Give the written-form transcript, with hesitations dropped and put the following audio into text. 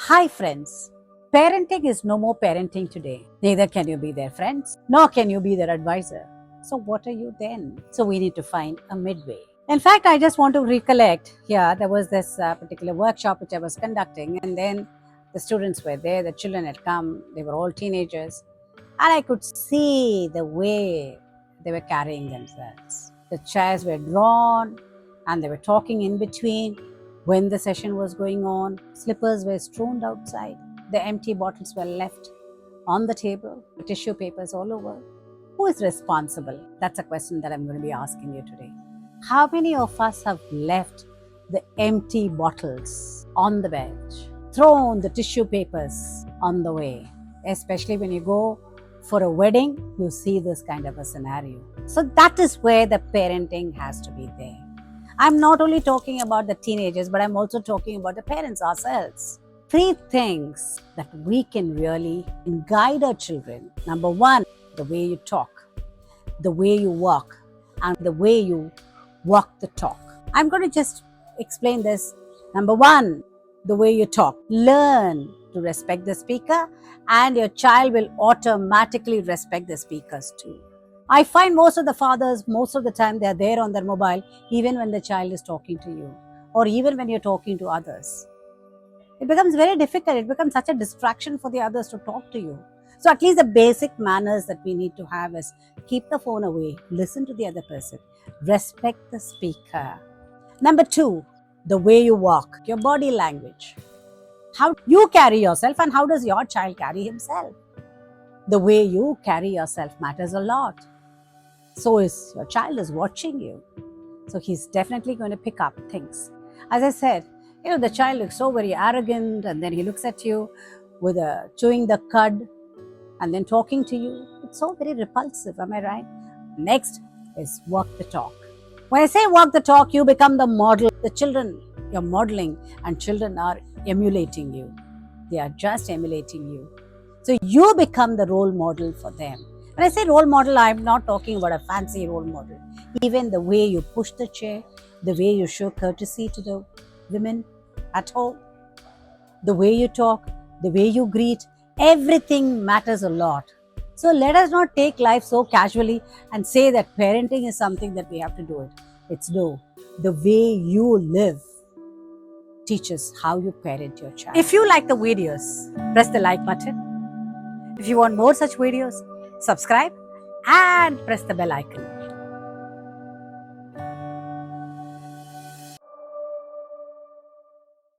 Hi, friends. Parenting is no more parenting today. Neither can you be their friends, nor can you be their advisor. So, what are you then? So, we need to find a midway. In fact, I just want to recollect here, there was this particular workshop which I was conducting, and then the students were there, the children had come, they were all teenagers, and I could see the way they were carrying themselves. The chairs were drawn, and they were talking in between. When the session was going on, slippers were strewn outside. The empty bottles were left on the table, tissue papers all over. Who is responsible? That's a question that I'm going to be asking you today. How many of us have left the empty bottles on the bench, thrown the tissue papers on the way? Especially when you go for a wedding, you see this kind of a scenario. So that is where the parenting has to be there. I'm not only talking about the teenagers, but I'm also talking about the parents ourselves. 3 things that we can really guide our children. Number 1, the way you talk, the way you walk, and the way you walk the talk. I'm going to just explain this. Number 1, the way you talk. Learn to respect the speaker, and your child will automatically respect the speakers too. I find most of the fathers, most of the time, they are there on their mobile, even when the child is talking to you, or even when you're talking to others. It becomes very difficult. It becomes such a distraction for the others to talk to you. So, at least the basic manners that we need to have is keep the phone away, listen to the other person, respect the speaker. Number 2, the way you walk, your body language. How you carry yourself, and how does your child carry himself? The way you carry yourself matters a lot. So is your child is watching you. So he's definitely going to pick up things. As I said, the child looks so very arrogant, and then he looks at you with chewing the cud and then talking to you. It's so very repulsive, am I right? Next is walk the talk. When I say walk the talk, you become the model. The children you're modeling, and children are emulating you. They are just emulating you. So you become the role model for them. When I say role model, I'm not talking about a fancy role model. Even the way you push the chair, the way you show courtesy to the women at home, the way you talk, the way you greet, everything matters a lot. So let us not take life so casually and say that parenting is something that we have to do it. It's no. The way you live teaches how you parent your child. If you like the videos, press the like button. If you want more such videos, subscribe and press the bell icon.